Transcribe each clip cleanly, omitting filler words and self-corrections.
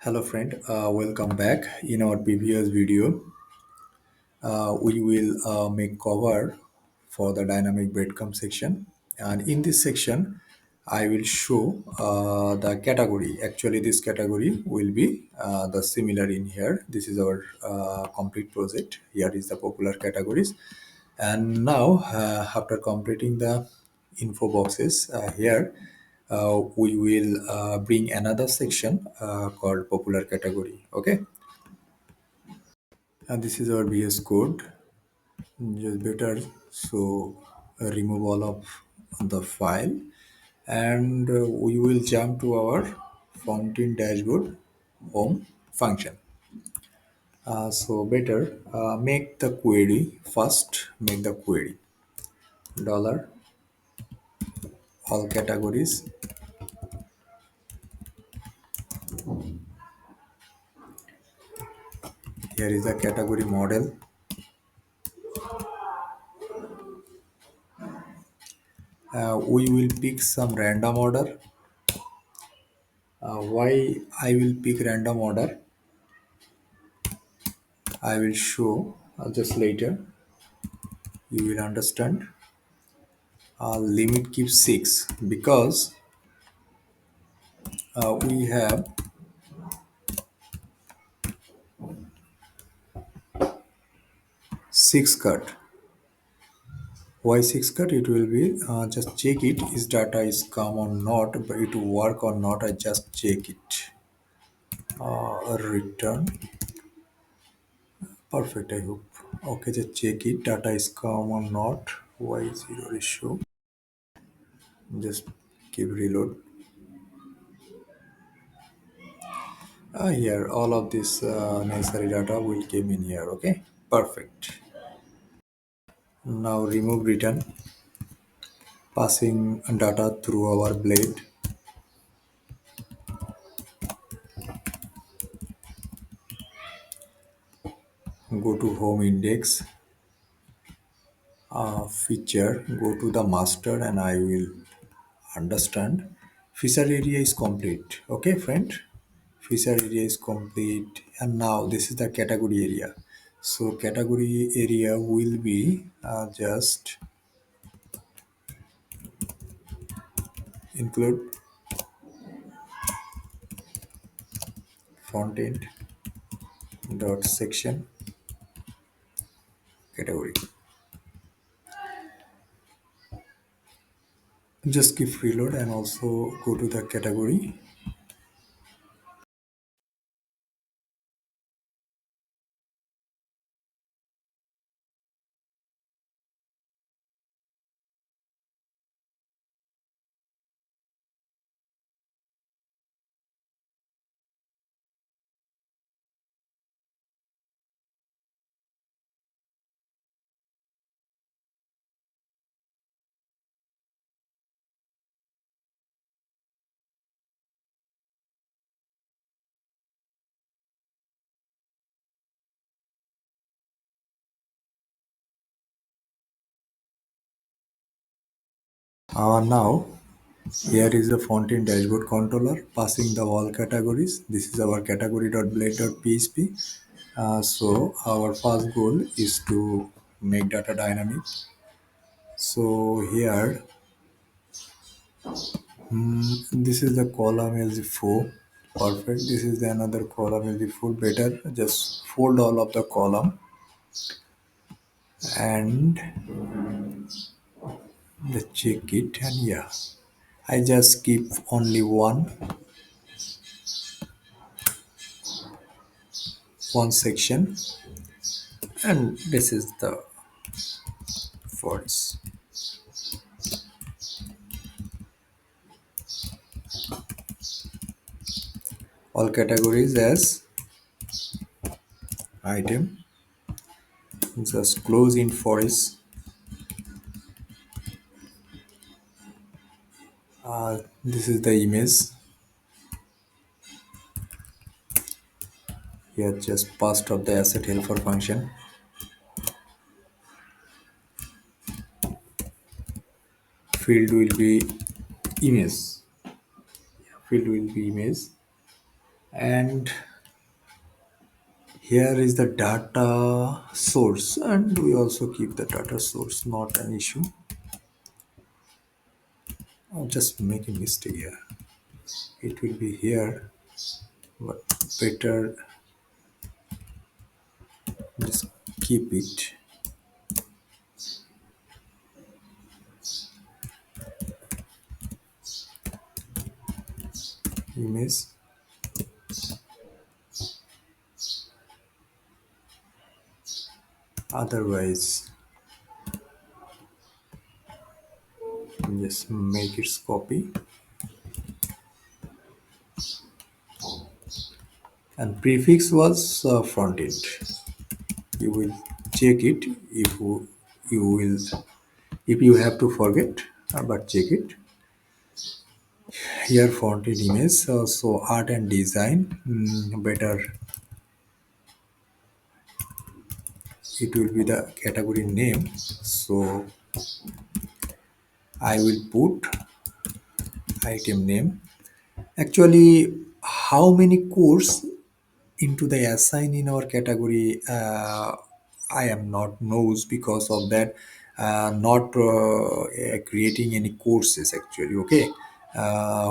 Hello friend, welcome back. In our previous video, we will make cover for the dynamic breadcrumb section, and in this section I will show the category. Actually this category will be the similar in here. This is our complete project. Here is the popular categories, and now after completing the info boxes here, we will bring another section called popular category. Okay, and this is our VS code. Just better, so remove all of the file, and we will jump to our fountain dashboard home function. So better, make the query first. Make the query dollar all categories. Here is the category model. We will pick some random order. Why I will pick random order, I will show just later. You will understand. Limit keep 6 because we have 6 cut. Why 6 cut? It will be just check it is data is come or not, but it will work or not. I just check it. Return perfect, I hope. Okay, just check it data is come or not. Why zero issue? Just keep reload. Here all of this necessary data will came in here. Okay, perfect. Now remove return, passing data through our blade. Go to home index, feature, go to the master, and I will understand. Feature area is complete. Okay, friend, feature area is complete, and now this is the category area. So category area will be just include front end dot section category. Just keep reload and also go to the category. Now here is the front-end dashboard controller passing the all categories. This is our category.blade.php. So our first goal is to make data dynamic. So here, this is the column LZ4. Perfect. This is the another column LZ4. Better just fold all of the column and let's check it. And yeah, I just keep only one section, and this is the faults. All categories as item, just close in forest. This is the image. Here just passed of the asset helper function. Field will be image. Field will be image. And here is the data source, and we also keep the data source, not an issue. I'll just make a mistake here. It will be here, but better just keep it image. Otherwise, just make its copy. And prefix was front end. You will check it if you will, if you have to forget, but check it. Here font end image, so art and design, better it will be the category name. So I will put item name. Actually, how many course into the assign in our category, I am not knows, because of that not creating any courses actually. Okay,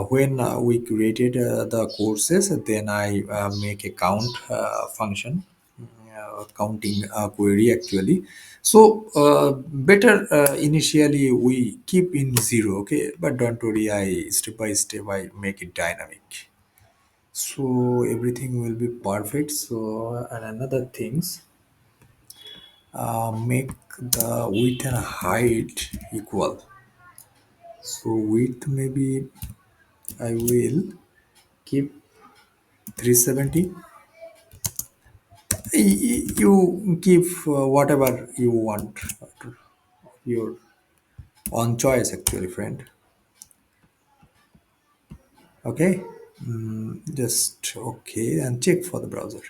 when we created the courses, then I make a count function, counting query actually. So better initially we keep in zero, okay, but don't worry, I step by step I make it dynamic, so everything will be perfect. So and another things, make the width and height equal. So width maybe I will keep 370. You keep whatever you want, your own choice actually, friend. Okay. Just okay, and check for the browser.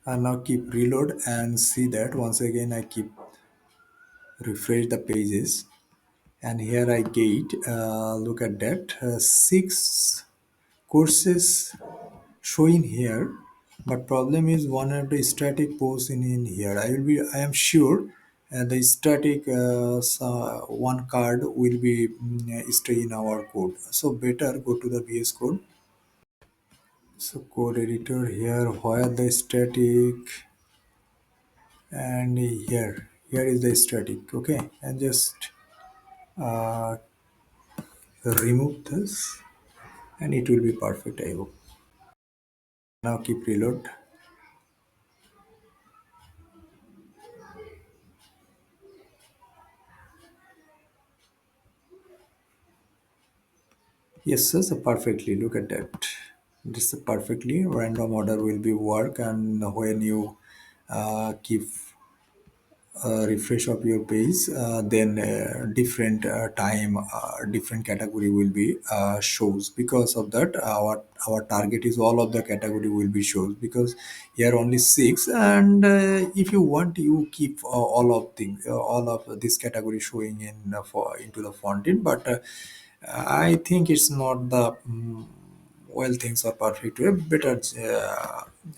And now keep reload and see that once again I keep refresh the pages, and here I get, look at that, six courses showing here, but problem is one of the static posts in here. I am sure the static one card will be stay in our code, so better go to the VS Code. So code editor here, where the static, and here is the static, okay, and just uh, remove this, and it will be perfect, I hope. Now keep reload. Yes, sir, so perfectly, look at that. This is perfectly random order will be work, and when you keep refresh of your page, then different time, different category will be shows. Because of that, our target is all of the category will be shows, because here only six, and if you want you keep all of things, all of this category showing in for into the font end, but I think it's not the well, things are perfect way. Better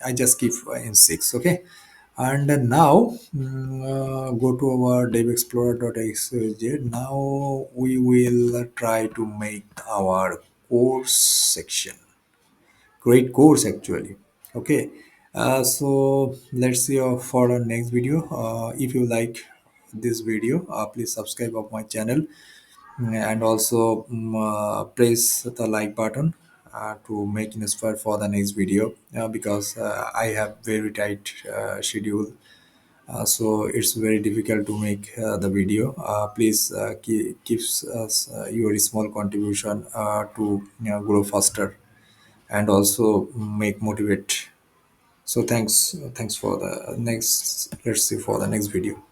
I just keep in six, okay. And now go to our devexplorer.xyz. Now we will try to make our course section. Great course actually. Okay. So let's see for our next video. If you like this video, please subscribe of my channel, and also press the like button to make inspired for the next video, because I have very tight schedule, so it's very difficult to make the video. Please keep us your small contribution to grow faster, and also make motivate. So thanks for the next, let's see for the next video.